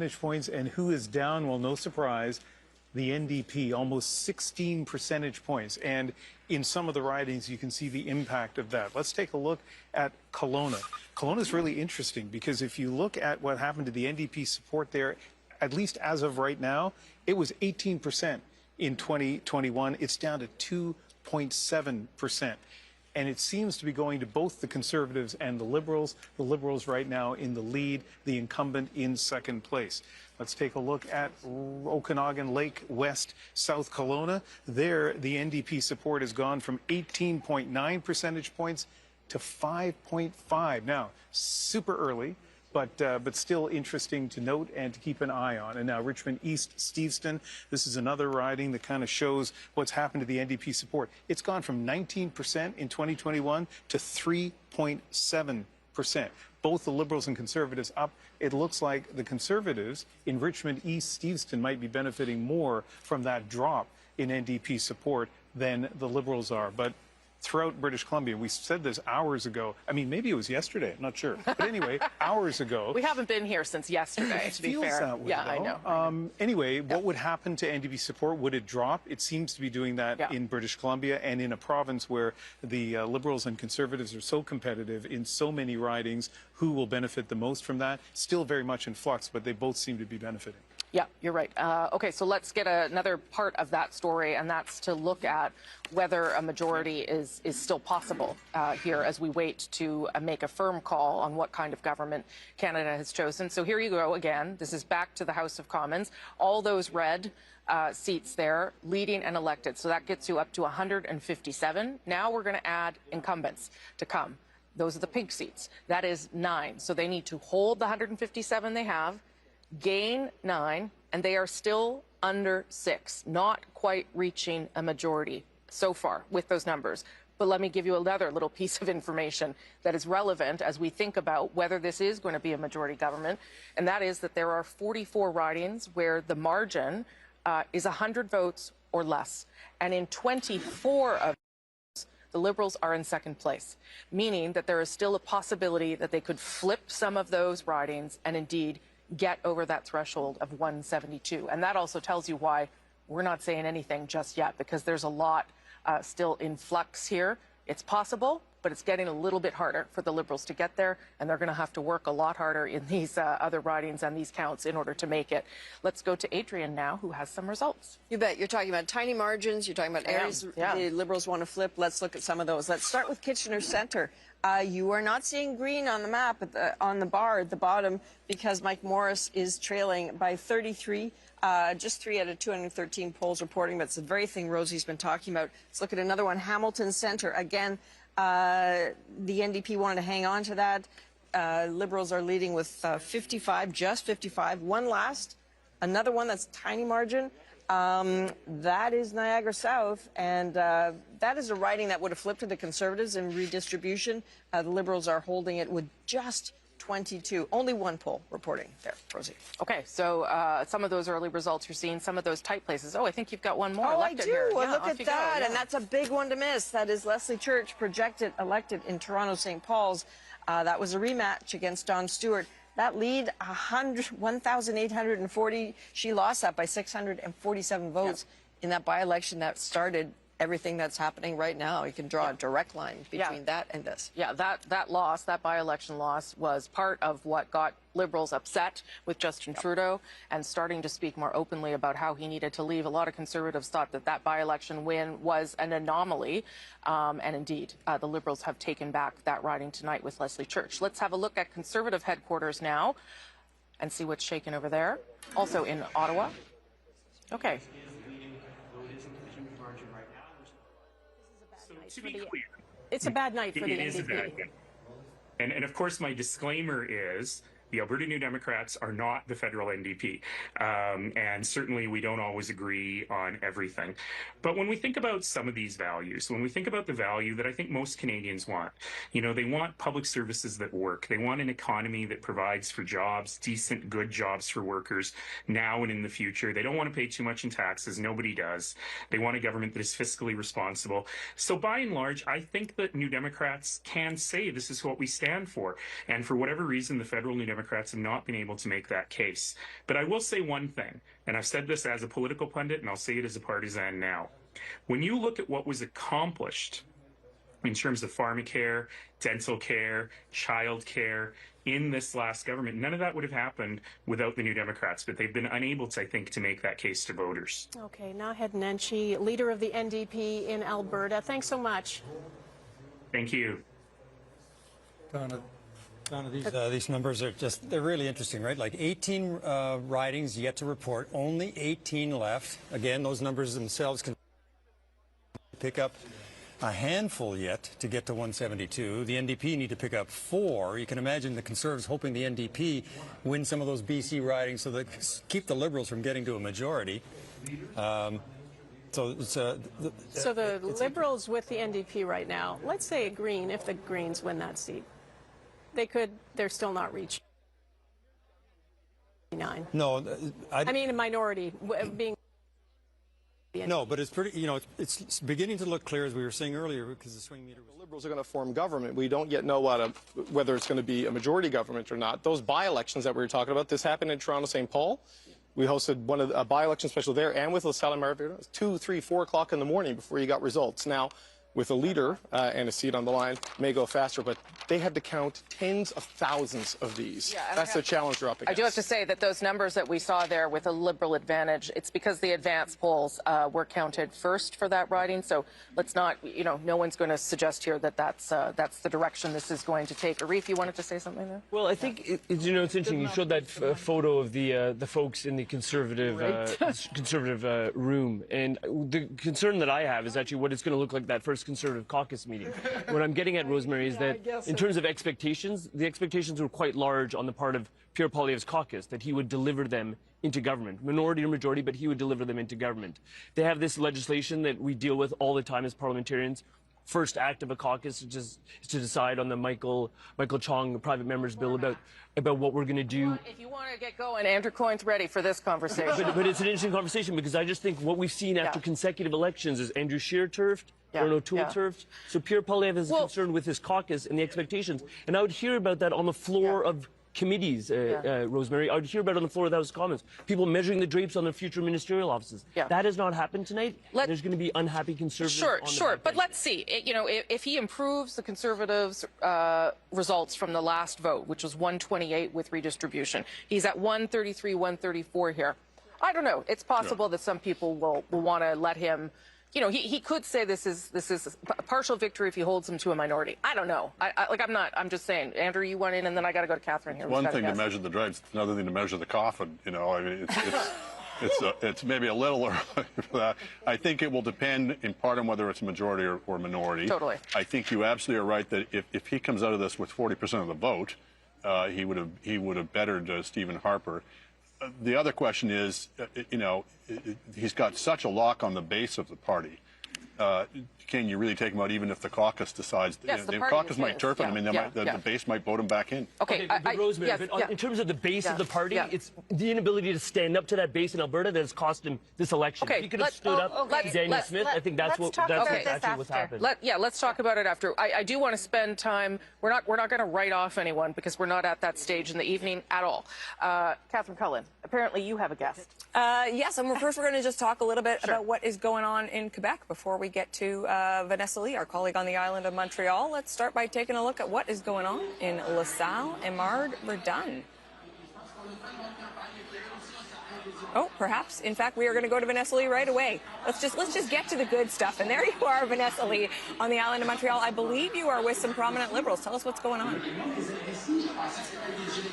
Percentage points, and who is down? Well, no surprise, the NDP, almost 16 percentage points. And in some of the ridings, you can see the impact of that. Let's take a look at Kelowna. Kelowna is really interesting because if you look at what happened to the NDP support there, at least as of right now, it was 18% in 2021. It's down to 2.7%. And it seems to be going to both the Conservatives and the Liberals. The Liberals right now in the lead, the incumbent in second place. Let's take a look at Okanagan Lake West, South Kelowna. There, the NDP support has gone from 18.9 percentage points to 5.5. Now, super early, but still interesting to note and to keep an eye on. And now Richmond East, Steveston, this is another riding that kind of shows what's happened to the NDP support. It's gone from 19% in 2021 to 3.7%. Both the Liberals and Conservatives up. It looks like the Conservatives in Richmond East, Steveston might be benefiting more from that drop in NDP support than the Liberals are. But throughout British Columbia, we said this hours ago. I mean, maybe it was yesterday. I'm not sure. But anyway, hours ago. We haven't been here since yesterday, to be fair. It feels that way, yeah, though. I know. Anyway, what would happen to NDP support? Would it drop? It seems to be doing that in British Columbia and in a province where the Liberals and Conservatives are so competitive in so many ridings. Who will benefit the most from that? Still very much in flux, but they both seem to be benefiting. Yeah, you're right. Okay, so let's get another part of that story, and that's to look at whether a majority is still possible here as we wait to make a firm call on what kind of government Canada has chosen. So here you go again. This is back to the House of Commons. All those red seats there, leading and elected. So that gets you up to 157. Now we're going to add incumbents to come. Those are the pink seats. That is 9. So they need to hold the 157 they have, gain 9, and they are still under 6, not quite reaching a majority so far with those numbers. But let me give you another little piece of information that is relevant as we think about whether this is going to be a majority government, and that is that there are 44 ridings where the margin is 100 votes or less. And in 24 of the Liberals are in second place, meaning that there is still a possibility that they could flip some of those ridings and indeed get over that threshold of 172. And that also tells you why we're not saying anything just yet, because there's a lot still in flux here. It's possible, but it's getting a little bit harder for the Liberals to get there, and they're going to have to work a lot harder in these other ridings and these counts in order to make it. Let's go to Adrian now, who has some results. You bet. You're talking about tiny margins. You're talking about areas the Liberals want to flip. Let's look at some of those. Let's start with Kitchener Centre. You are not seeing green on the map on the bar at the bottom because Mike Morris is trailing by 33. Just 3 out of 213 polls reporting. That's the very thing Rosie's been talking about. Let's look at another one, Hamilton Centre. Again, the NDP wanted to hang on to that. Liberals are leading with 55, just 55. One last, another one that's tiny margin. That is Niagara South, and that is a riding that would have flipped to the Conservatives in redistribution. The Liberals are holding it with just 22. Only one poll reporting there, Rosie. Okay, so some of those early results you're seeing, some of those tight places. Oh, I think you've got one more elected here. Here. Well, yeah, look at that, and that's a big one to miss. That is Leslie Church, projected elected in Toronto St. Paul's. That was a rematch against Don Stewart. That lead, 1,840. She lost that by 647 votes in that by-election that started everything that's happening right now. You can draw a direct line between that and this. Yeah, that loss, that by-election loss, was part of what got Liberals upset with Justin Trudeau and starting to speak more openly about how he needed to leave. A lot of Conservatives thought that by-election win was an anomaly, and indeed, the Liberals have taken back that riding tonight with Leslie Church. Let's have a look at Conservative headquarters now and see what's shaking over there. Also in Ottawa. Okay. To be clear, it's a bad night for the NDP. It is a bad night. And of course, my disclaimer is the Alberta New Democrats are not the federal NDP. And certainly we don't always agree on everything. But when we think about some of these values, when we think about the value that I think most Canadians want, you know, they want public services that work. They want an economy that provides for jobs, decent, good jobs for workers now and in the future. They don't want to pay too much in taxes. Nobody does. They want a government that is fiscally responsible. So by and large, I think that New Democrats can say this is what we stand for. And for whatever reason, the federal New Democrats Democrats have not been able to make that case. But I will say one thing, and I've said this as a political pundit, and I'll say it as a partisan now. When you look at what was accomplished in terms of pharmacare, dental care, child care in this last government, none of that would have happened without the New Democrats, but they've been unable to, I think, to make that case to voters. Okay, Naheed Nenshi, leader of the NDP in Alberta. Thanks so much. Thank you. Donna, these numbers are they're really interesting, right? Like 18 ridings yet to report, only 18 left. Again, those numbers themselves can pick up a handful yet to get to 172. The NDP need to pick up 4. You can imagine the Conservatives hoping the NDP win some of those BC ridings so that keep the Liberals from getting to a majority. So the Liberals with the NDP right now, let's say a Green, if the Greens win that seat, they're still not reaching 9. No, I mean a minority being. No, but it's pretty, it's beginning to look clear, as we were saying earlier, because the swing meter was... The Liberals are going to form government. We don't yet know whether it's going to be a majority government or not. Those by-elections that we were talking about, this happened in Toronto, St. Paul. We hosted a by-election special there and with LaSalle and Marvin. It was 2, 3, 4 o'clock in the morning before you got results. Now, with a leader and a seat on the line, may go faster, but they had to count tens of thousands of these. Yeah, that's the challenge we're up against. I do have to say that those numbers that we saw there with a Liberal advantage, it's because the advance polls were counted first for that riding. So let's not, no one's going to suggest here that that's the direction this is going to take. Arif, you wanted to say something there? Well, I think it's interesting. You showed that photo of the folks in the conservative room, and the concern that I have is actually what it's going to look like that first Conservative caucus meeting. What I'm getting at, Rosemary, is that in terms of expectations, the expectations were quite large on the part of Pierre Poilievre's caucus, that he would deliver them into government, minority or majority, but he would deliver them into government. They have this legislation that we deal with all the time as parliamentarians. First act of a caucus is to decide on the Michael Chong private members bill about what we're going to do. If you want to get going, Andrew Coyne's ready for this conversation. But it's an interesting conversation because I just think what we've seen after consecutive elections is Andrew Scheer turfed, Erin O'Toole turfed. So Pierre Poilievre is concerned with his caucus and the expectations. And I would hear about that on the floor of committees, Rosemary. I would hear about it on the floor of the House of Commons. People measuring the drapes on their future ministerial offices. That has not happened tonight. There's going to be unhappy Conservatives. Sure. But let's see. If he improves the Conservatives' results from the last vote, which was 128 with redistribution, he's at 133, 134 here. I don't know. It's possible that some people will want to let him. He could say this is a partial victory if he holds him to a minority. I don't know. I'm just saying. Andrew, you went in, and then I got to go to Catherine here. One thing to measure the drapes, another thing to measure the coffin. I mean, it's maybe a little early for that. I think it will depend in part on whether it's a majority or minority. Totally. I think you absolutely are right that if he comes out of this with 40% of the vote, he would have bettered Stephen Harper. The other question is, he's got such a lock on the base of the party. Can you really take him out even if the caucus decides? Yes, the caucus might turf him. I mean, the base might vote him back in. Okay, but Rosemary, in terms of the base of the party, it's the inability to stand up to that base in Alberta that has cost him this election. Okay, if he could have stood up to Daniel Smith, I think that's actually what's happened. Let's talk about it after. I do want to spend time. We're not going to write off anyone because we're not at that stage in the evening at all. Catherine Cullen, apparently you have a guest. Yes, and first we're going to just talk a little bit about what is going on in Quebec before we get to Vanessa Lee, our colleague on the island of Montreal. Let's start by taking a look at what is going on in LaSalle. Emard Verdun. Oh, perhaps. In fact, we are going to go to Vanessa Lee right away. Let's just get to the good stuff. And there you are, Vanessa Lee, on the island of Montreal. I believe you are with some prominent Liberals. Tell us what's going on.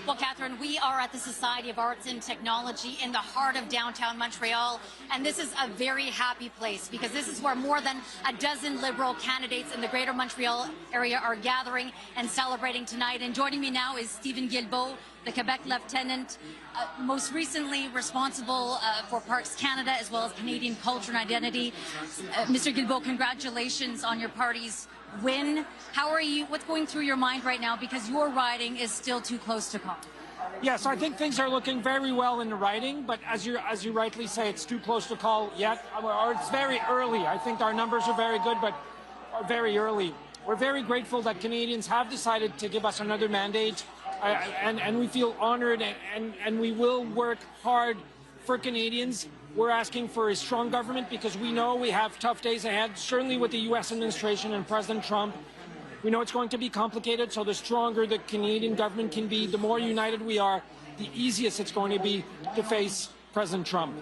Well, Catherine, we are at the Society of Arts and Technology in the heart of downtown Montreal. And this is a very happy place because this is where more than a dozen Liberal candidates in the greater Montreal area are gathering and celebrating tonight. And joining me now is Stephen Guilbeault, the Quebec Lieutenant, most recently responsible for Parks Canada as well as Canadian culture and identity. Mr. Guilbeault, congratulations on your party's win. How are you? What's going through your mind right now? Because your riding is still too close to call. Yes, I think things are looking very well in the riding, but as you rightly say, it's too close to call yet, or it's very early. I think our numbers are very good, but are very early. We're very grateful that Canadians have decided to give us another mandate and we feel honored, and we will work hard for Canadians. We're asking for a strong government because we know we have tough days ahead, certainly with the U.S. administration and President Trump. We know it's going to be complicated, so the stronger the Canadian government can be, the more united we are, the easiest it's going to be to face President Trump.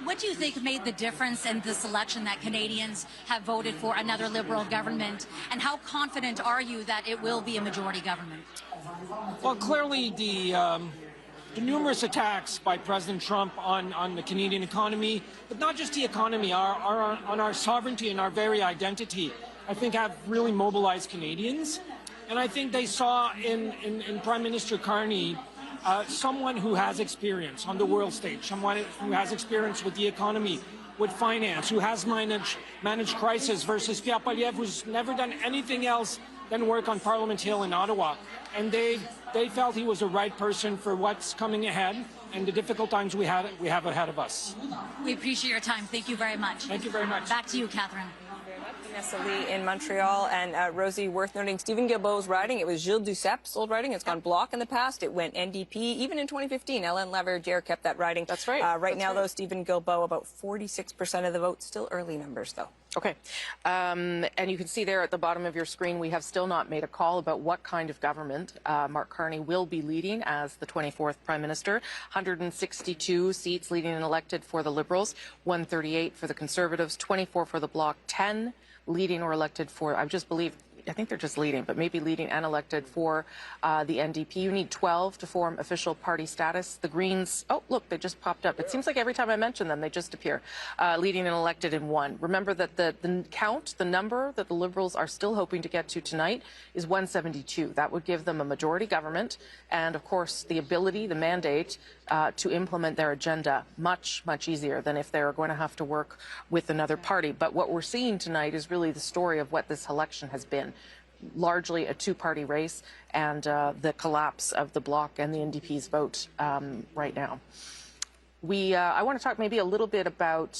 What do you think made the difference in this election that Canadians have voted for another Liberal government? And how confident are you that it will be a majority government? Well, clearly the numerous attacks by President Trump on the Canadian economy, but not just the economy, on our sovereignty and our very identity, I think have really mobilized Canadians. And I think they saw in Prime Minister Carney someone who has experience on the world stage, someone who has experience with the economy, with finance, who has managed crisis, versus Pierre Poilievre, who's never done anything else than work on Parliament Hill in Ottawa. And they felt he was the right person for what's coming ahead and the difficult times we have ahead of us. We appreciate your time. Thank you very much. Thank you very much. Back to you, Catherine. Vanessa Lee in Montreal. And Rosie, worth noting, Stephen Guilbeault's riding, it was Gilles Ducep's old riding. It's gone Bloc in the past. It went NDP. Even in 2015, Hélène Laverdière kept that riding. That's right. Right now, though, Stephen Guilbeault, about 46% of the vote. Still early numbers, though. Okay. And you can see there at the bottom of your screen, we have still not made a call about what kind of government Mark Carney will be leading as the 24th Prime Minister. 162 seats leading and elected for the Liberals, 138 for the Conservatives, 24 for the Bloc, 10 leading or elected for, I think they're just leading, but maybe leading and elected for the NDP. You need 12 to form official party status. The Greens, oh, look, they just popped up. It seems like every time I mention them, they just appear. Leading and elected in 1. Remember that the number that the Liberals are still hoping to get to tonight is 172. That would give them a majority government and, of course, the ability, the mandate to implement their agenda much, much easier than if they're going to have to work with another party. But what we're seeing tonight is really the story of what this election has been. Largely a two-party race and the collapse of the Bloc and the NDP's vote right now. I want to talk maybe a little bit about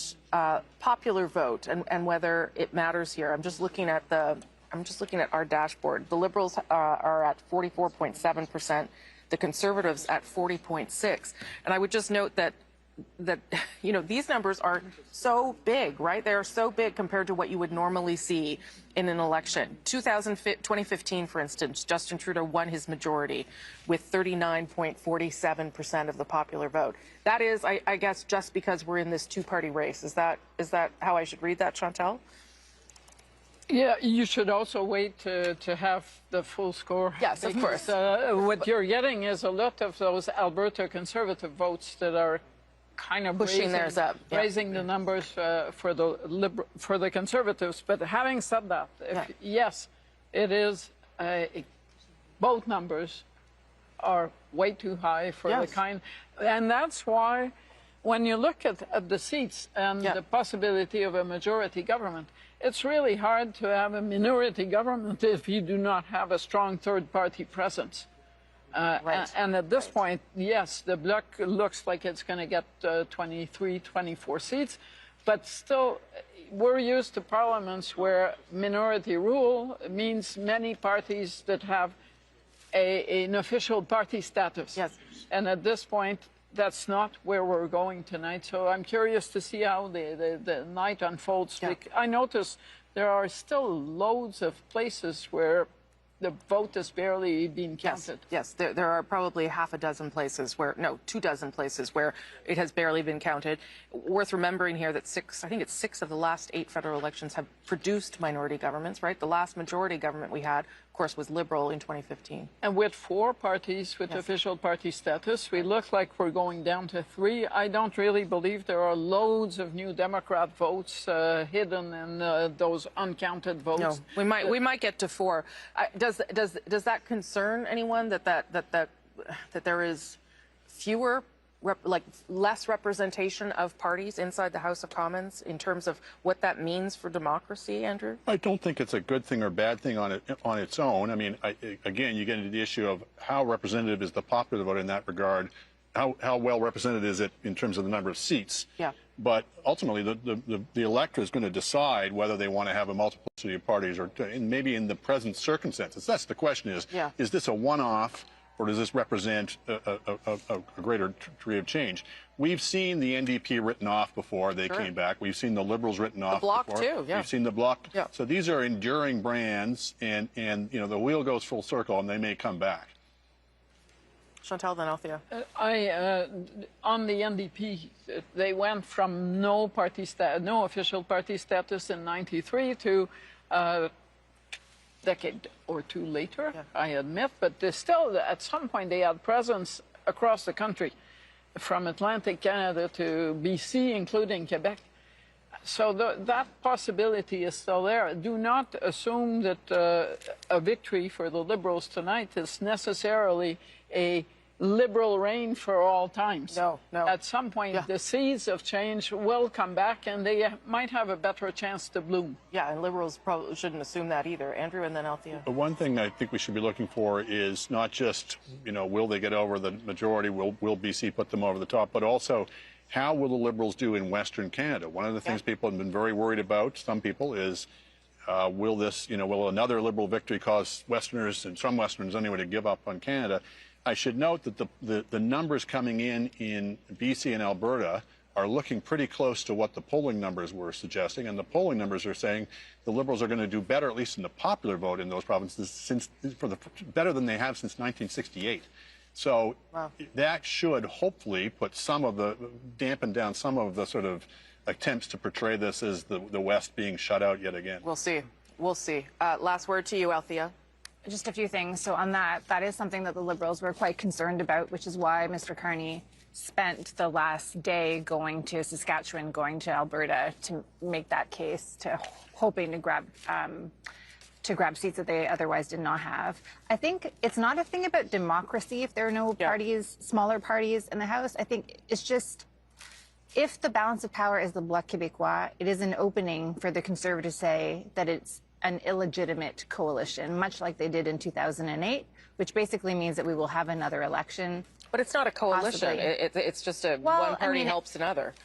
popular vote and whether it matters here. I'm just looking at our dashboard. The Liberals are at 44.7%. The Conservatives at 40.6%. And I would just note that these numbers are so big, right? They are so big compared to what you would normally see in an election. 2015, for instance, Justin Trudeau won his majority with 39.47% of the popular vote. That is, I guess, just because we're in this two-party race. Is that how I should read that, Chantal? Yeah, you should also wait to have the full score. Yes, of course. What you're getting is a lot of those Alberta Conservative votes that are kind of pushing theirs up, raising the numbers for the Conservatives. But having said that, yes, it is. Both numbers are way too high for the kind, and that's why when you look at the seats and the possibility of a majority government, it's really hard to have a minority government if you do not have a strong third-party presence. And at this point, yes, the Bloc looks like it's going to get 23, 24 seats, but still, we're used to parliaments where minority rule means many parties that have an official party status. Yes. And at this point, that's not where we're going tonight. So I'm curious to see how the night unfolds. Yeah. I notice there are still loads of places where the vote is barely being counted. Yes, there are probably 6 places where, no, 24 places where it has barely been counted. Worth remembering here that 6 of the last 8 federal elections have produced minority governments, right? The last majority government we had, of course, was Liberal in 2015. And with 4 parties with official party status, we look like we're going down to 3. I don't really believe there are loads of New Democrat votes hidden in those uncounted votes. No, we might get to 4. Does that concern anyone that there is fewer? Less representation of parties inside the House of Commons in terms of what that means for democracy, Andrew? I don't think it's a good thing or bad thing on its own. I mean, again, you get into the issue of how representative is the popular vote in that regard. How well represented is it in terms of the number of seats? Yeah. But ultimately, the electorate is going to decide whether they want to have a multiplicity of parties or maybe in the present circumstances. That's the question is this a one-off? or does this represent a greater degree of change? We've seen the NDP written off before they came back. We've seen the Liberals written off Bloc before. too, yeah. We've seen the Bloc. Yeah. So these are enduring brands, and you know, the wheel goes full circle, and they may come back. Chantal, then Althea. On the NDP, they went from no official party status in '93 to decade or two later, I admit, but they still, at some point, they had presence across the country, from Atlantic Canada to BC, including Quebec. So that possibility is still there. Do not assume that a victory for the Liberals tonight is necessarily a Liberal reign for all times. No. At some point, the seeds of change will come back, and they might have a better chance to bloom. Yeah, and Liberals probably shouldn't assume that either. Andrew, and then Althea. The one thing I think we should be looking for is not just, you know, will they get over the majority, will BC put them over the top, but also how will the Liberals do in Western Canada? One of the things people have been very worried about, some people, is will this, you know, will another Liberal victory cause Westerners, and some Westerners anyway, to give up on Canada? I should note that the numbers coming in BC and Alberta are looking pretty close to what the polling numbers were suggesting, and the polling numbers are saying the Liberals are going to do better, at least in the popular vote in those provinces, better than they have since 1968. So that should hopefully dampen down some of the sort of attempts to portray this as the West being shut out yet again. We'll see. We'll see. Last word to you, Althea. Just a few things. So on that is something that the Liberals were quite concerned about, which is why Mr. Carney spent the last day going to Saskatchewan, going to Alberta to make that case, to hoping to grab seats that they otherwise did not have. I think it's not a thing about democracy if there are no parties, smaller parties in the House. I think it's just, if the balance of power is the Bloc Québécois, it is an opening for the Conservatives to say that it's an illegitimate coalition, much like they did in 2008, which basically means that we will have another election. But it's not a coalition. It's just one party helps another,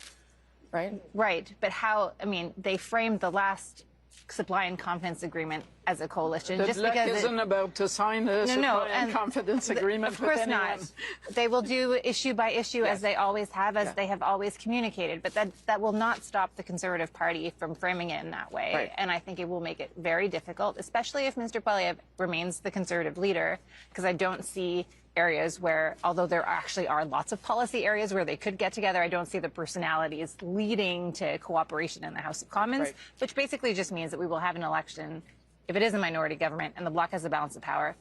right? Right. But how, I mean, they framed the last supply and confidence agreement as a coalition. The just Bloc because isn't about to sign a supply and confidence agreement of course with anyone. not. They will do issue by issue as they always have, as they have always communicated. But that will not stop the Conservative Party from framing it in that way. Right. And I think it will make it very difficult, especially if Mr. Poilievre remains the Conservative leader, because I don't see areas where, although there actually are lots of policy areas where they could get together, I don't see the personalities leading to cooperation in the House of Commons, which basically just means that we will have an election, if it is a minority government and the Bloc has a balance of power,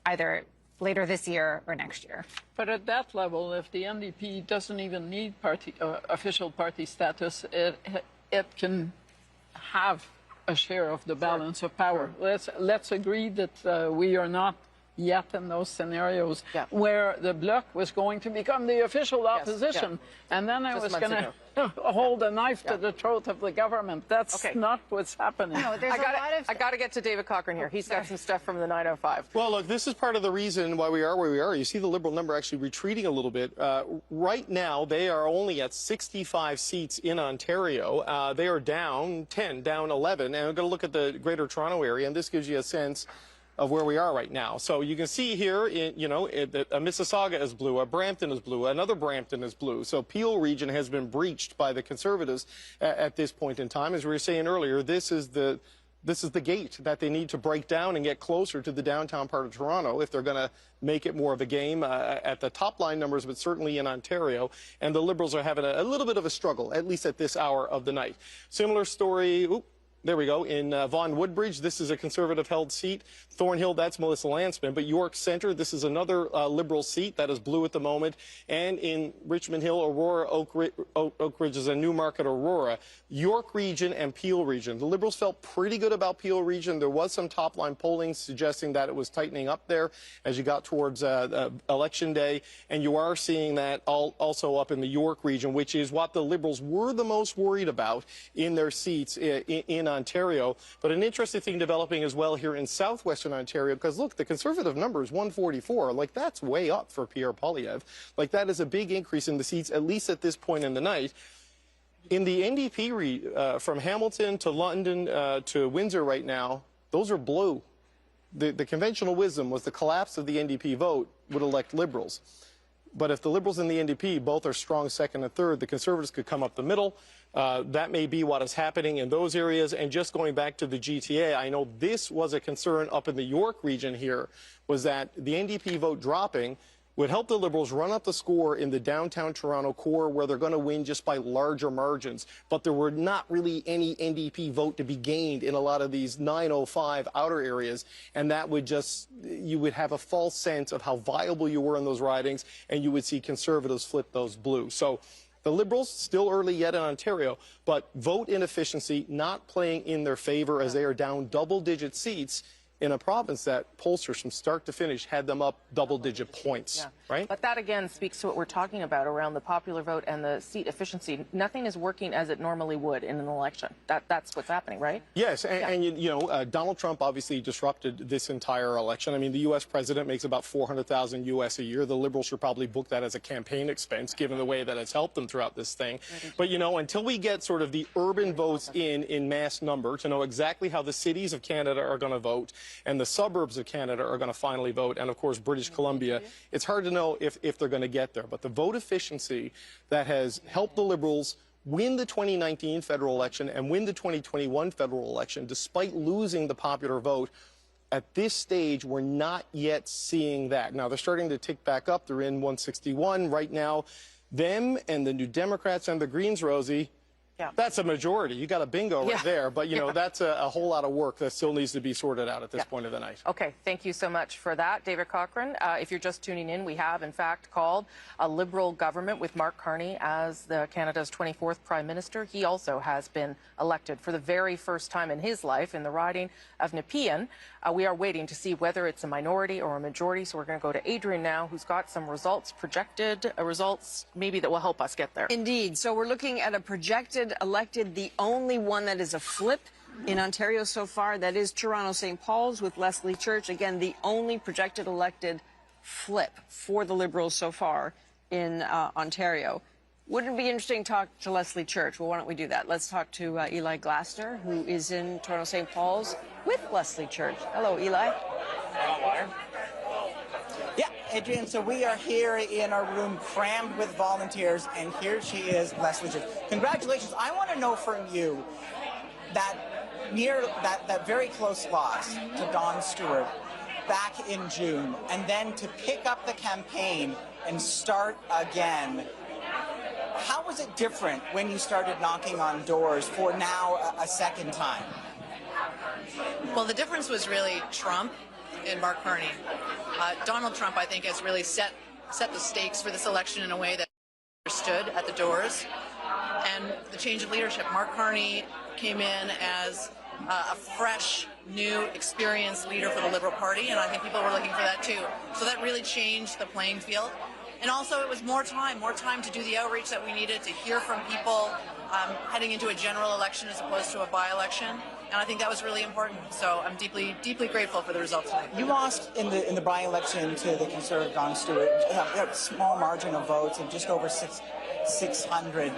either later this year or next year. But at that level, if the NDP doesn't even need official party status, it can have a share of the balance of power. Let's agree that we are not yet in those scenarios where the Bloc was going to become the official opposition, and then I was going to hold a knife to the throat of the government. That's not what's happening. No, I got to get to David Cochrane here. He's got some stuff from the 905. Well, look, this is part of the reason why we are where we are. You see the Liberal number actually retreating a little bit. Right now, they are only at 65 seats in Ontario. They are down 10, down 11, and I'm going to look at the Greater Toronto area, and this gives you a sense of where we are right now. So you can see here, Mississauga is blue, Brampton is blue, another Brampton is blue. So Peel region has been breached by the Conservatives at this point in time. As we were saying earlier, this is the gate that they need to break down and get closer to the downtown part of Toronto if they're going to make it more of a game at the top line numbers, but certainly in Ontario. And the Liberals are having a little bit of a struggle, at least at this hour of the night. Similar story. There we go. In Vaughan Woodbridge, this is a Conservative-held seat. Thornhill, that's Melissa Landsman. But York Centre, this is another Liberal seat that is blue at the moment. And in Richmond Hill, Aurora, Oak Ridge is a Newmarket, Aurora. York region and Peel region. The Liberals felt pretty good about Peel region. There was some top-line polling suggesting that it was tightening up there as you got towards Election Day. And you are seeing that also up in the York region, which is what the Liberals were the most worried about in their seats in Ontario. But an interesting thing developing as well here in southwestern Ontario, because look, the Conservative number is 144. Like, that's way up for Pierre Poilievre. Like, that is a big increase in the seats, at least at this point in the night. In the NDP, from Hamilton to London to Windsor right now, those are blue. the conventional wisdom was the collapse of the NDP vote would elect Liberals. But if the Liberals and the NDP both are strong second and third, the Conservatives could come up the middle. That may be what is happening in those areas. And just going back to the GTA, I know this was a concern up in the York region here, was that the NDP vote dropping would help the Liberals run up the score in the downtown Toronto core, where they're going to win just by larger margins. But there were not really any NDP vote to be gained in a lot of these 905 outer areas, and that would just, you would have a false sense of how viable you were in those ridings, and you would see Conservatives flip those blue. So the Liberals, still early yet in Ontario, but vote inefficiency not playing in their favor as they are down double-digit seats in a province that pollsters from start to finish had them up double-digit points, right? But that, again, speaks to what we're talking about around the popular vote and the seat efficiency. Nothing is working as it normally would in an election. That's what's happening, right? Yes, and you know, Donald Trump obviously disrupted this entire election. I mean, the U.S. president makes about $400,000 U.S. a year. The Liberals should probably book that as a campaign expense, given the way that it's helped them throughout this thing. But, you know, until we get sort of the urban votes in mass number to know exactly how the cities of Canada are going to vote, and the suburbs of Canada are going to finally vote, and of course British Columbia, it's hard to know if they're going to get there. But the vote efficiency that has helped the Liberals win the 2019 federal election and win the 2021 federal election, despite losing the popular vote, at this stage, we're not yet seeing that. Now, they're starting to tick back up. They're in 161 right now. Them and the New Democrats and the Greens, Rosie, that's a majority. You got a bingo right there. But, you know, that's a whole lot of work that still needs to be sorted out at this point of the night. Okay, thank you so much for that, David Cochrane. If you're just tuning in, we have, in fact, called a Liberal government with Mark Carney as Canada's 24th Prime Minister. He also has been elected for the very first time in his life in the riding of Nepean. We are waiting to see whether it's a minority or a majority, so we're going to go to Adrian now, who's got some results, projected results, maybe that will help us get there. Indeed. So we're looking at a projected elected, the only one that is a flip in Ontario so far. That is Toronto St. Paul's with Leslie Church. Again, the only projected elected flip for the Liberals so far in Ontario. Wouldn't it be interesting to talk to Leslie Church? Well, why don't we do that? Let's talk to Eli Glasner, who is in Toronto St. Paul's with Leslie Church. Hello, Eli. Yeah, Adrian, so we are here in our room crammed with volunteers, and here she is, Leslie Church. Congratulations. I want to know from you that very close loss to Don Stewart back in June, and then to pick up the campaign and start again. How was it different when you started knocking on doors for now a second time? Well, the difference was really Trump and Mark Carney. Donald Trump, I think, has really set the stakes for this election in a way that stood at the doors. And the change of leadership. Mark Carney came in as a fresh, new, experienced leader for the Liberal Party, and I think people were looking for that too. So that really changed the playing field. And also it was more time to do the outreach that we needed, to hear from people heading into a general election as opposed to a by-election. And I think that was really important. So I'm deeply, deeply grateful for the results tonight. You lost in the by-election to the Conservative Don Stewart, a small margin of votes of just over 600.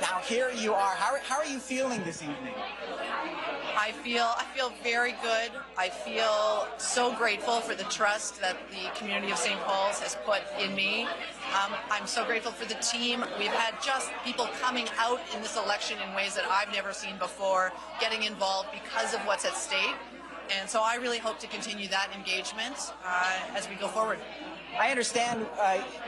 Now here you are. How are you feeling this evening? I feel very good. I feel so grateful for the trust that the community of St. Paul's has put in me. I'm so grateful for the team. We've had just people coming out in this election in ways that I've never seen before, getting involved because of what's at stake. And so I really hope to continue that engagement as we go forward. I understand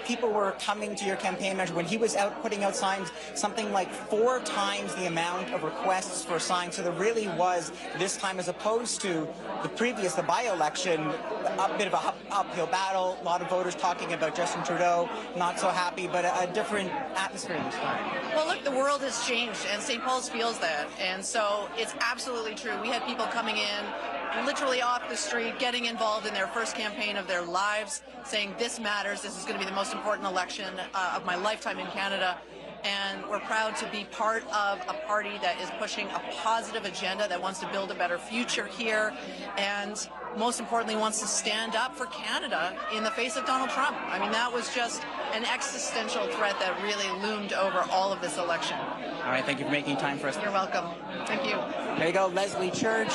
people were coming to your campaign measure when he was out putting out signs, something like 4 times the amount of requests for signs. So there really was, this time as opposed to the by-election, a bit of an uphill battle. A lot of voters talking about Justin Trudeau, not so happy, but a different atmosphere this time. Well, look, the world has changed, and St. Paul's feels that. And so it's absolutely true. We had people coming in literally off the street, getting involved in their first campaign of their lives, saying this matters, this is going to be the most important election of my lifetime in Canada. And we're proud to be part of a party that is pushing a positive agenda, that wants to build a better future here, and most importantly wants to stand up for Canada in the face of Donald Trump. I mean, that was just an existential threat that really loomed over all of this election. All right, thank you for making time for us. You're welcome. Thank you. There you go, Leslie Church.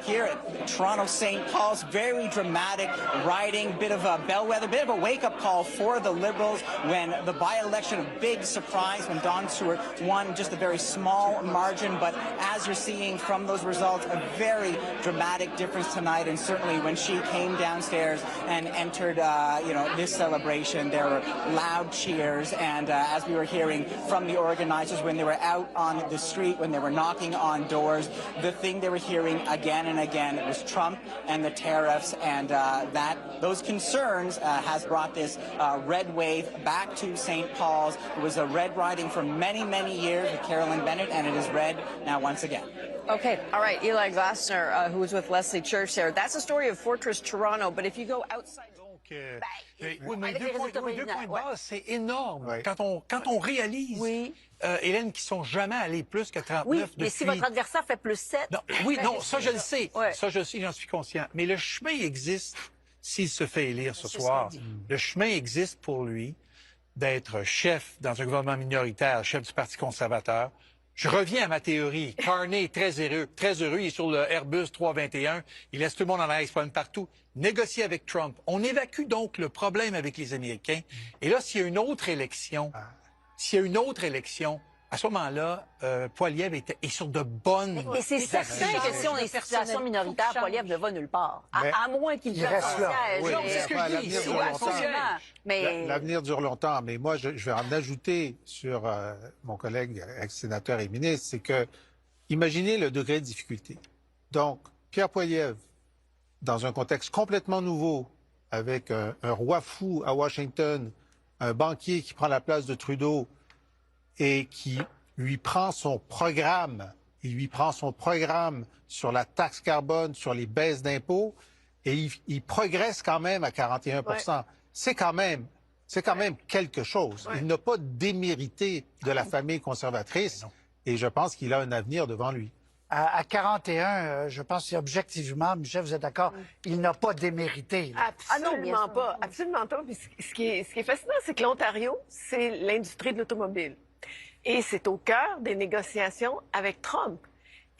here at Toronto St. Paul's. Very dramatic riding, bit of a bellwether, bit of a wake-up call for the Liberals when the by-election, a big surprise when Dawn Stewart won just a very small margin. But as you're seeing from those results, a very dramatic difference tonight. And certainly when she came downstairs and entered, this celebration, there were loud cheers. And as we were hearing from the organizers when they were out on the street, when they were knocking on doors, the thing they were hearing again and again was Trump and the tariffs, and those concerns has brought this red wave back to St. Paul's. It was a red riding for many, many years with Carolyn Bennett, and it is red now once again. Okay, all right, Eli Glasner, who was with Leslie Church there. That's the story of Fortress Toronto, but if you go outside... Oui, mais deux points de base, c'est énorme. Ouais. Quand on réalise, Hélène, qu'ils sont jamais allés plus que 39 oui, depuis... mais si votre adversaire fait plus 7... Non, oui, non, ça je le sais. Ouais. Ça je le sais, j'en suis conscient. Mais le chemin existe s'il se fait élire ce soir. Le chemin existe pour lui d'être chef dans un gouvernement minoritaire, chef du Parti conservateur. Je reviens à ma théorie. Carney est très heureux. Il est sur le Airbus 321. Il laisse tout le monde en l'air, il se promène partout. Négocier avec Trump. On évacue donc le problème avec les Américains. Et là, s'il y a une autre élection, à ce moment-là, Poilievre est sur de bonnes... Mais c'est certain que si on est en situation minoritaire, Poilievre ne va nulle part. À moins qu'il fasse un siège. Oui, c'est ce que je dis. L'avenir dure longtemps, mais moi, je vais en ajouter sur mon collègue ex-sénateur et ministre, c'est que, imaginez le degré de difficulté. Donc, Pierre Poilievre, dans un contexte complètement nouveau, avec un roi fou à Washington, un banquier qui prend la place de Trudeau, et qui lui prend son programme, sur la taxe carbone, sur les baisses d'impôts, et il progresse quand même à 41 %. Ouais. C'est quand même quelque chose. Ouais. Il n'a pas démérité de la famille conservatrice, et je pense qu'il a un avenir devant lui. À 41, je pense qu'objectivement, Michel, vous êtes d'accord, il n'a pas démérité. Là. Absolument pas. Absolument pas. Puis ce qui est fascinant, c'est que l'Ontario, c'est l'industrie de l'automobile. Et c'est au cœur des négociations avec Trump.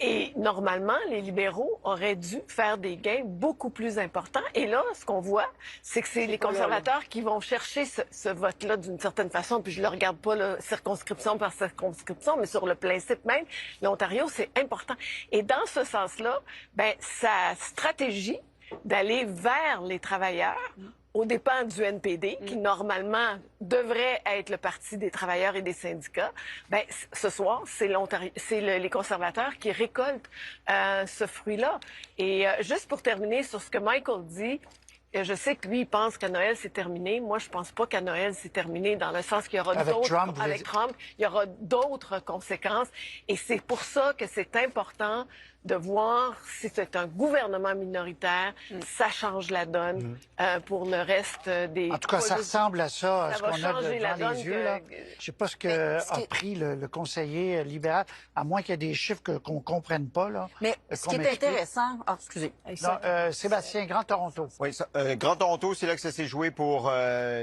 Et normalement, les libéraux auraient dû faire des gains beaucoup plus importants. Et là, ce qu'on voit, c'est que c'est les conservateurs qui vont chercher ce vote-là d'une certaine façon. Puis je ne le regarde pas là, circonscription par circonscription, mais sur le principe même, l'Ontario, c'est important. Et dans ce sens-là, sa stratégie d'aller vers les travailleurs aux dépens du NPD, qui normalement devrait être le parti des travailleurs et des syndicats, ce soir, c'est les conservateurs qui récoltent ce fruit-là. Et juste pour terminer sur ce que Michael dit, je sais que lui, il pense qu'à Noël, c'est terminé. Moi, je pense pas qu'à Noël, c'est terminé, dans le sens qu'il y aura avec Trump, il y aura d'autres conséquences. Et c'est pour ça que c'est important de voir si c'est un gouvernement minoritaire, ça change la donne pour le reste des... En tout cas, ça ressemble à ça, ce qu'on a devant les yeux. Là. Je ne sais pas ce qu'a pris le conseiller libéral, à moins qu'il y ait des chiffres qu'on ne comprenne pas. Là, mais ce qui est intéressant... Ah, excusez. Non, Sébastien, Grand Toronto. Oui, Grand Toronto, c'est là que ça s'est joué pour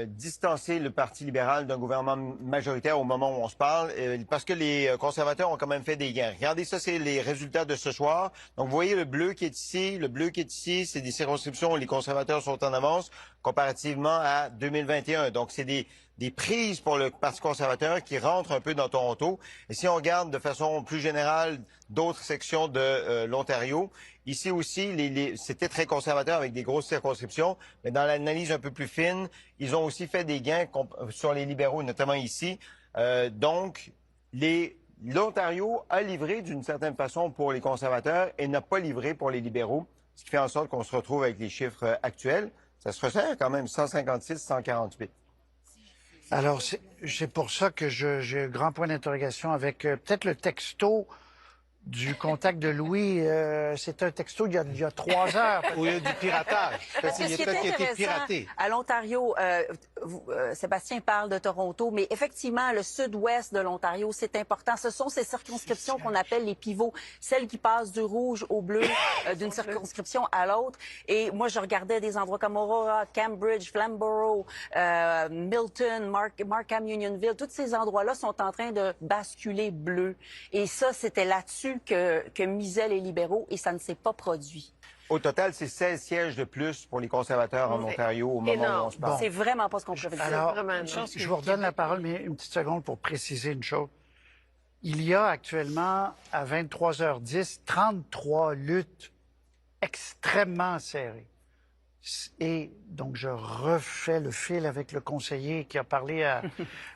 distancer le Parti libéral d'un gouvernement majoritaire au moment où on se parle, parce que les conservateurs ont quand même fait des gains. Regardez, ça, c'est les résultats de ce soir. Donc, vous voyez le bleu qui est ici. Le bleu qui est ici, c'est des circonscriptions où les conservateurs sont en avance comparativement à 2021. Donc, c'est des prises pour le Parti conservateur qui rentrent un peu dans Toronto. Et si on regarde de façon plus générale d'autres sections de l'Ontario, ici aussi, c'était très conservateur avec des grosses circonscriptions. Mais dans l'analyse un peu plus fine, ils ont aussi fait des gains sur les libéraux, notamment ici. Donc, l'Ontario a livré d'une certaine façon pour les conservateurs et n'a pas livré pour les libéraux, ce qui fait en sorte qu'on se retrouve avec les chiffres actuels. Ça se resserre quand même 156-148. Alors, c'est pour ça que j'ai un grand point d'interrogation avec peut-être le texto du contact de Louis. C'est un texto il y a 3 heures. Où il y a du piratage. Parce que ce qui est intéressant, à l'Ontario, Sébastien parle de Toronto, mais effectivement, le sud-ouest de l'Ontario, c'est important. Ce sont ces circonscriptions qu'on appelle les pivots, celles qui passent du rouge au bleu d'une circonscription à l'autre. Et moi, je regardais des endroits comme Aurora, Cambridge, Flamborough, Milton, Markham, Unionville. Tous ces endroits-là sont en train de basculer bleu. Et ça, c'était là-dessus celle que misaient les libéraux et ça ne s'est pas produit. Au total, c'est 16 sièges de plus pour les conservateurs en Ontario au moment où on se parle. C'est vraiment pas ce qu'on prévoyait. Alors, je vous redonne la parole, mais une petite seconde pour préciser une chose. Il y a actuellement, à 23h10, 33 luttes extrêmement serrées. Et donc, je refais le fil avec le conseiller qui a parlé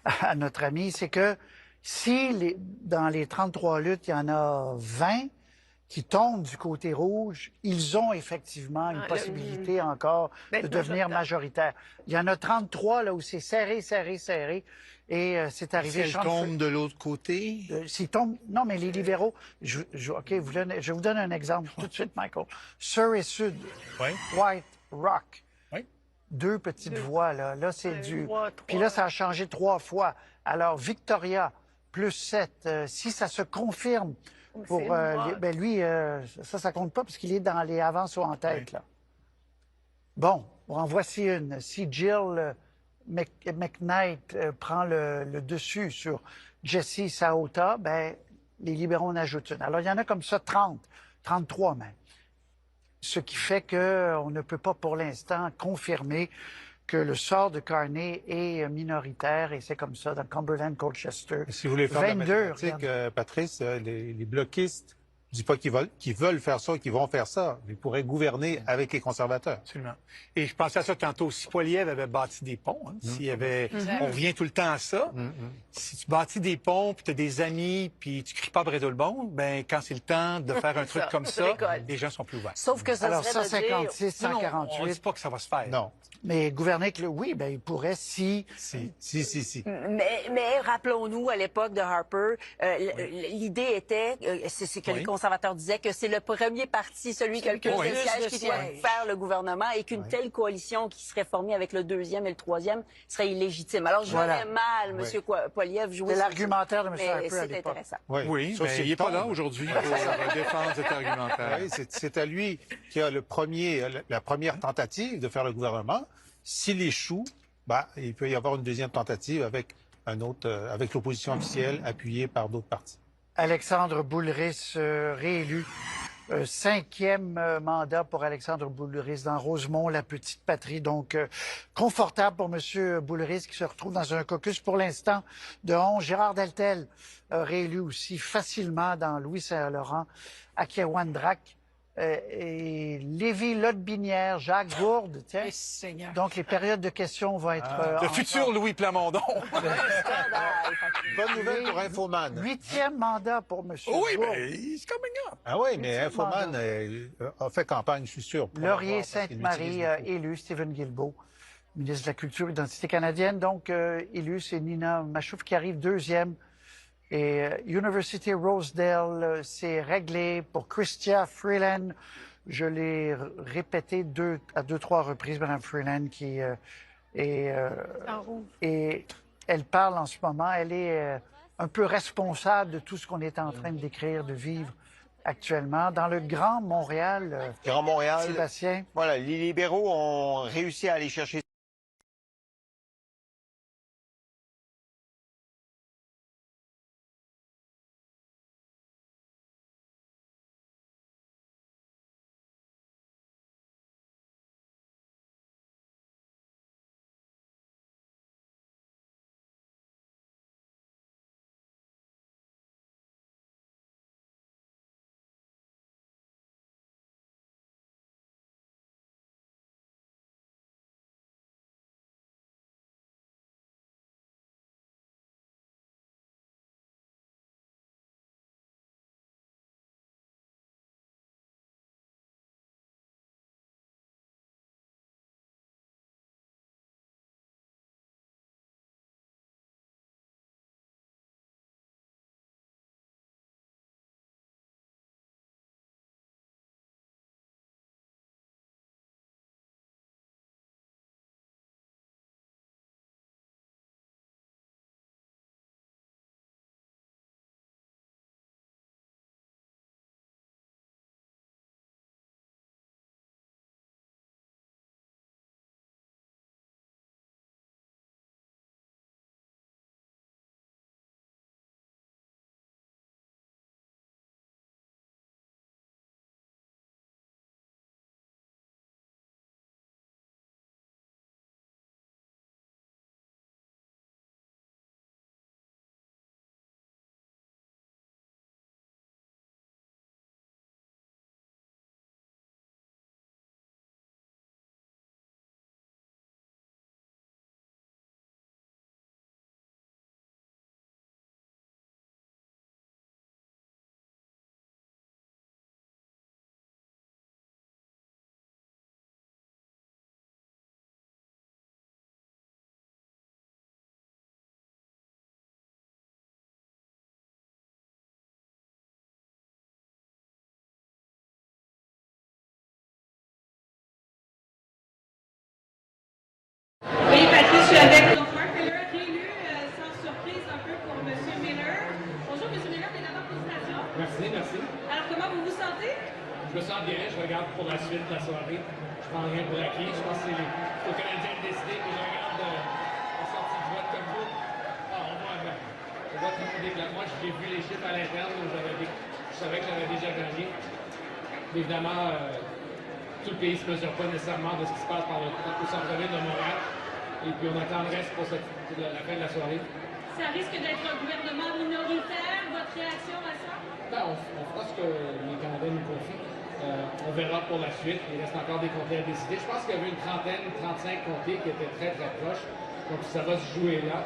à notre ami, c'est que si dans les 33 luttes, il y en a 20 qui tombent du côté rouge, ils ont effectivement une possibilité encore de devenir majoritaire. Il y en a 33 là où c'est serré, serré, serré. Et c'est arrivé... Si elles tombent de l'autre côté? S'ils tombent... Non, mais les libéraux... OK, je vous donne un exemple tout de suite, Michael. Surrey Sud, White Rock. Deux petites voix, là. Là, c'est du... Puis là, ça a changé 3 fois. Alors, Victoria, plus 7. Si ça se confirme pour... ben lui, ça compte pas parce qu'il est dans les avances ou en tête, là. Bon, en voici une. Si Jill McKnight prend le dessus sur Jesse Saota, ben les libéraux en ajoutent une. Alors, il y en a comme ça 30, 33 même. Ce qui fait qu'on ne peut pas pour l'instant confirmer que le sort de Carney est minoritaire et c'est comme ça dans Cumberland, Colchester. Si vous voulez faire 22, de la mathématique, Patrice, les bloquistes, je ne dis pas qu'ils veulent faire ça, qu'ils vont faire ça, mais ils pourraient gouverner avec les conservateurs. Absolument. Et je pensais à ça tantôt. Si Poilievre avait bâti des ponts, on revient tout le temps à ça. Si tu bâtis des ponts, puis tu as des amis, puis tu cries pas Bredolbon, ben quand c'est le temps de faire un truc comme ça, les gens sont plus ouverts. Sauf que ça alors, serait 156, 148... Non, on ne dit pas que ça va se faire. Non. Mais gouverner avec oui, ben il pourrait si. Mais rappelons-nous, à l'époque de Harper, l'idée était, c'est ce que les conservateurs disaient, que c'est le premier parti, celui qui a le plus de sièges, qui doit faire le gouvernement et qu'une telle coalition qui serait formée avec le deuxième et le troisième serait illégitime. Alors, je verrais mal M. Poilievre jouer... C'est l'argumentaire de M. Harper à c'est l'époque. intéressant. Oui, mais il n'est pas là aujourd'hui pour défendre cet argumentaire. Oui, c'est à lui qui a la première tentative de faire le gouvernement. S'il échoue, il peut y avoir une deuxième tentative avec avec l'opposition officielle appuyée par d'autres partis. Alexandre Boulris réélu. 5e mandat pour Alexandre Boulris dans Rosemont, la petite patrie. Donc, confortable pour M. Boulris qui se retrouve dans un caucus pour l'instant de 11. Gérard Deltel réélu aussi facilement dans Louis-Saint-Laurent, Akiawandrac. Et Lévis-Lotbinière, Jacques Gourde. Donc, les périodes de questions vont être... le futur Louis Plamondon. Bonne nouvelle pour Infoman. 8e mandat pour M. Oui, Gourde. mais he's coming up. Ah oui, mais Infoman a fait campagne, je suis sûr. Laurier-Sainte-Marie, élu. Stephen Guilbeault, ministre de la Culture et d'Identité canadienne. Donc, élu, c'est Nina Machouf qui arrive 2e. Et University Rosedale, c'est réglé pour Chrystia Freeland. Je l'ai répété à 2-3 reprises, Mme Freeland, qui et elle parle en ce moment. Elle est un peu responsable de tout ce qu'on est en train de décrire, de vivre actuellement. Dans le Grand Montréal, Sébastien. Voilà, les libéraux ont réussi à aller chercher suis avec Mark Miller, réélu sans surprise un peu pour M. Miller. Bonjour, M. Miller, et d'abord, félicitations. Merci, merci. Alors, comment vous vous sentez? Je me sens bien, je regarde pour la suite de la soirée. Je prends rien pour acquis, je pense que c'est aux Canadiens de décider, mais je regarde la sortie du vote comme vous. On voit tout le monde déclare. Moi, j'ai vu les chiffres à l'interne, je savais que j'avais déjà gagné. Évidemment, tout le pays ne se mesure pas nécessairement de ce qui se passe au centre-ville de Montréal. Et puis on attendrait pour la fin de la soirée. Ça risque d'être un gouvernement minoritaire. Votre réaction à ça? Ben, on fera ce que les Canadiens nous confient. On verra pour la suite. Il reste encore des comtés à décider. Je pense qu'il y avait une trentaine, 35 comtés qui étaient très très proches. Donc ça va se jouer là.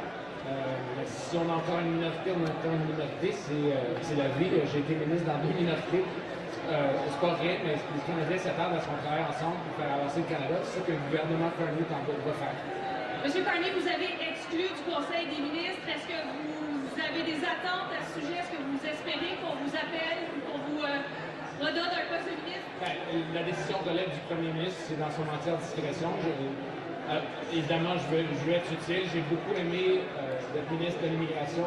Si on a encore une minorité, on a encore une minorité. C'est la vie. J'ai été ministre dans 2 minorités. C'est pas rien, mais les Canadiens s'attendent à ce qu'on travaille ensemble pour faire avancer le Canada. C'est ça que le gouvernement Carney va faire. Monsieur Carney, vous avez exclu du Conseil des ministres. Est-ce que vous avez des attentes à ce sujet? Est-ce que vous espérez qu'on vous appelle ou qu'on vous redonne un poste de ministre? Ben, la décision relève du premier ministre, c'est dans son entière discrétion. Évidemment, je veux être utile. J'ai beaucoup aimé être ministre de l'immigration,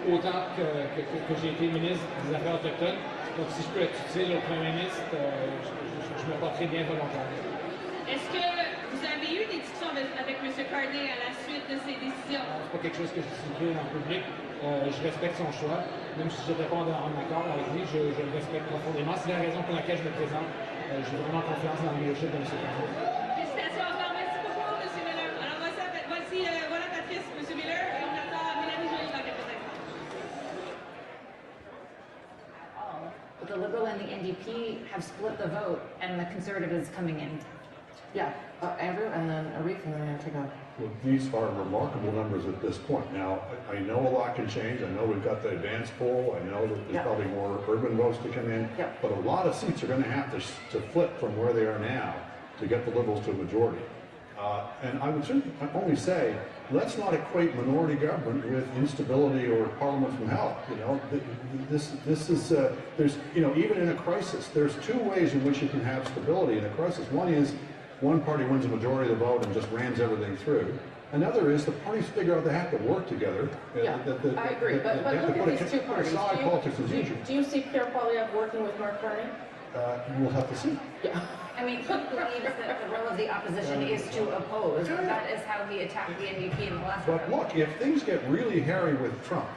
autant que j'ai été ministre des Affaires autochtones. Donc, si je peux être utile au premier ministre, je me porterai bien volontairement. Est-ce que vous avez eu des discussions avec M. Carney à la suite de ces décisions? C'est pas quelque chose que je discute en public. Je respecte son choix. Même si je n'étais pas en accord avec lui, je le respecte profondément. C'est la raison pour laquelle je me présente. J'ai vraiment confiance dans le leadership de M. Carney. Félicitations encore. Merci beaucoup, M. Miller. Alors, voici, voilà Patrice, M. Miller, et on attend Mélanie Joly dans quelques instants. The Liberal and the NDP have split the vote, and the Conservative is coming in. Yeah, Andrew, and then Arif, and then I'm going to take a... Well, these are remarkable numbers at this point. Now, I know a lot can change. I know we've got the advance poll. I know that there's probably more urban votes to come in. But a lot of seats are going to have to flip from where they are now to get the Liberals to a majority. And I would only say, let's not equate minority government with instability or parliament from hell. You know, this is there's even in a crisis, there's 2 ways in which you can have stability in a crisis. One is one party wins a majority of the vote and just rams everything through. Another is the parties figure out they have to work together. Yeah, I agree. But look at these 2 parties. Do you see Pierre Poilievre working with Mark Carney? We'll have to see. Yeah. I mean, Cook believes that the role of the opposition is to oppose. That is how he attacked the NDP in the last But look, if things get really hairy with Trump,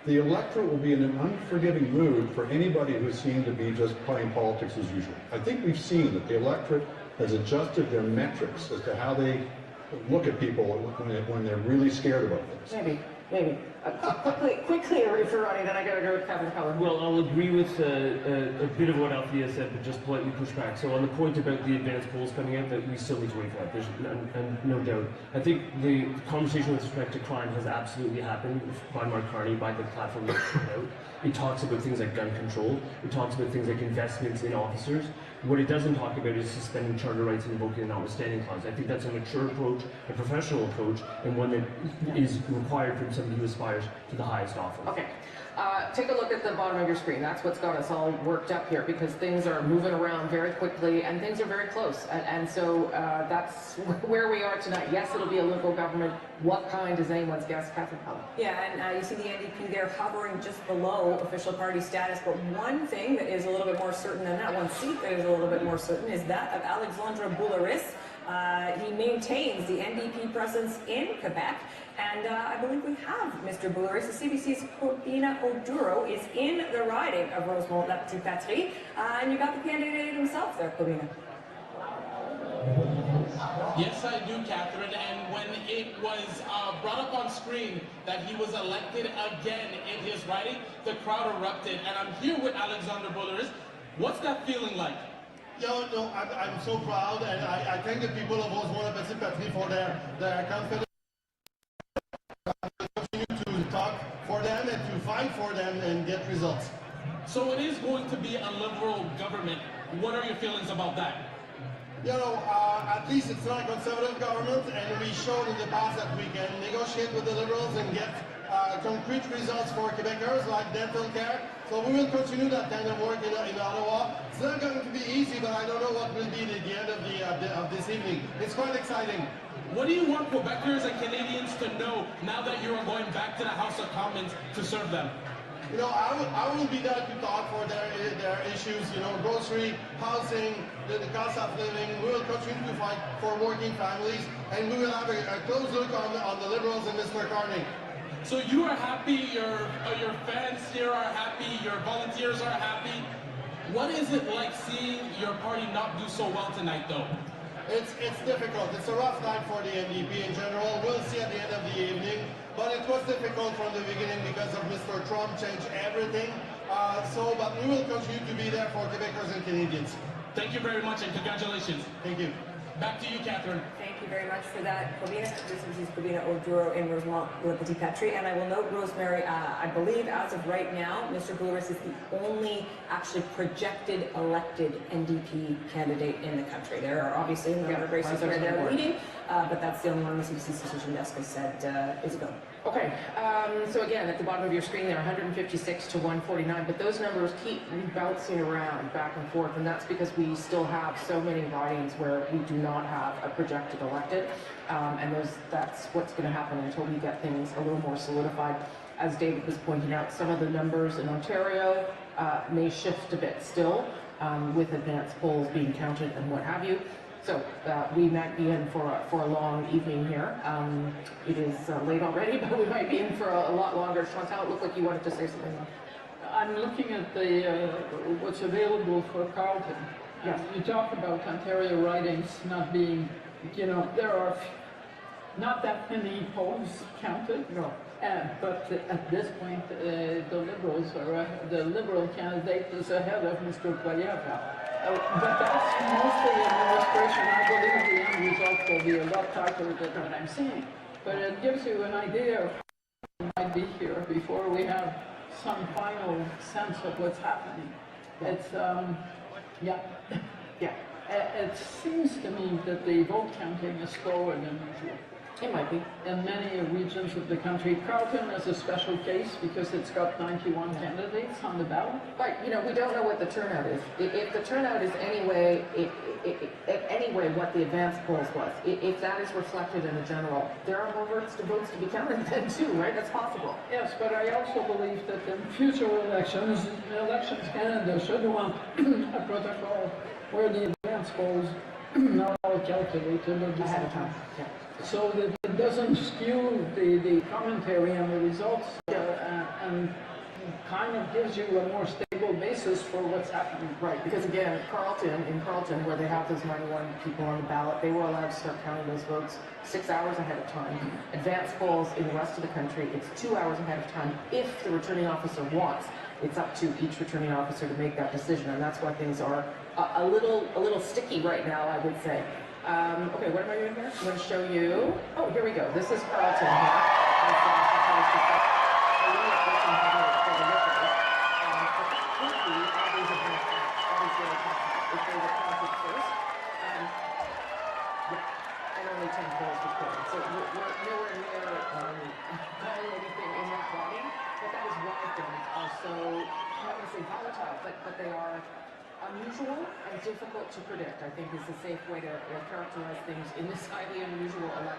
the electorate will be in an unforgiving mood for anybody who's seen to be just playing politics as usual. I think we've seen that the electorate has adjusted their metrics as to how they look at people when they're really scared about things. Maybe. Quickly, Arif Ronnie, then I got to go with Kevin Cullen. Well, I'll agree with a bit of what Althea said, but just politely push back. So on the point about the advanced polls coming out, that we still need to wait for that. There's no doubt. I think the conversation with respect to crime has absolutely happened by Mark Carney, by the platform that put out. It talks about things like gun control. It talks about things like investments in officers. What it doesn't talk about is suspending charter rights and invoking the notwithstanding clause. I think that's a mature approach, a professional approach, and one that is required from somebody who aspires to the highest office. Okay. Take a look at the bottom of your screen. That's what's got us all worked up here, because things are moving around very quickly and things are very close. And so that's where we are tonight. Yes, it'll be a Liberal government. What kind is anyone's guess? Catherine Cullen. Yeah, and you see the NDP there hovering just below official party status. But one thing that is a little bit more certain than that, one seat that is a little bit more certain, is that of Alexandre Boulgaris. He maintains the NDP presence in Quebec. And I believe we have Mr. Boulgaris. The CBC's Corbina Oduro is in the riding of Rosemont-la-Petite-Patrie. And you got the candidate himself there, Corbina. Yes, I do, Catherine. And when it was brought up on screen that he was elected again in his riding, the crowd erupted. And I'm here with Alexandre Boulgaris. What's that feeling like? No, I'm so proud, and I thank the people of Rosemont-la-Petite-Patrie for their confidence. Continue to talk for them and to fight for them and get results. So it is going to be a Liberal government. What are your feelings about that? At least it's not a Conservative government, and we showed in the past that we can negotiate with the Liberals and get concrete results for Quebecers like dental care. So we will continue that kind of work in Ottawa. It's not going to be easy, but I don't know what will be at the end of this evening. It's quite exciting. What do you want Quebecers and Canadians to know now that you are going back to the House of Commons to serve them? You know, I will be there to talk for their issues, you know, grocery, housing, the cost of living. We will continue to fight for working families, and we will have a close look on the Liberals and Mr. Carney. So you are happy, your fans here are happy, your volunteers are happy. What is it like seeing your party not do so well tonight, though? It's difficult. It's a rough night for the NDP in general. We'll see at the end of the evening. But it was difficult from the beginning because of Mr. Trump changed everything. But we will continue to be there for Quebecers and Canadians. Thank you very much and congratulations. Thank you. Back to you, Catherine. Thank you very much for that, Covina. This is Covina Oduro in Rosemont, Le Petit Patrie. And I will note, Rosemary, I believe as of right now, Mr. Boulouris is the only actually projected elected NDP candidate in the country. There are obviously a number of races where they're leading, but that's the only one the CBC's decision desk has said is a go. Okay, so again, at the bottom of your screen there, 156 to 149, but those numbers keep bouncing around back and forth, and that's because we still have so many ridings where we do not have a projected elected, and that's what's going to happen until we get things a little more solidified. As David was pointing out, some of the numbers in Ontario may shift a bit still, with advanced polls being counted and what have you. So we might be in for a long evening here. It is late already, but we might be in for a lot longer. Chantal, it looked like you wanted to say something. I'm looking at what's available for Carleton. Yes. You talk about Ontario ridings not being, you know, there are not that many polls counted. No. But at this point, the Liberal candidate is ahead of Mr. Poilievre. But that's mostly administration. I believe the end result will be a lot tighter than what I'm saying. But it gives you an idea of how we might be here before we have some final sense of what's happening. It's, yeah. It seems to me that the vote counting is slower than usual. It might be. In many regions of the country. Carleton is a special case because it's got 91 candidates on the ballot. But, you know, we don't know what the turnout is. If the turnout is anyway what the advanced polls was, if that is reflected in the general, there are more votes to be counted then too, right? That's possible. Yes, but I also believe that in future elections, Canada should want a protocol where the advanced polls are all calculated ahead of time. Yeah. So that it doesn't skew the commentary and the results and kind of gives you a more stable basis for what's happening. Right, because again, in Carleton, where they have those 91 people on the ballot, they were allowed to start counting those votes 6 hours ahead of time. Advanced polls in the rest of the country, it's 2 hours ahead of time if the returning officer wants. It's up to each returning officer to make that decision, and that's why things are a little sticky right now, I would say. Okay, what am I doing here? I'm going to show you. Oh, here we go. This is Carleton here. And only 10 polls recorded. So we're nowhere near calling anything in that body, but that is why things are so, I'm not going to say volatile, but they are unusual and difficult to predict, I think is the safe way to characterize things in this highly unusual election.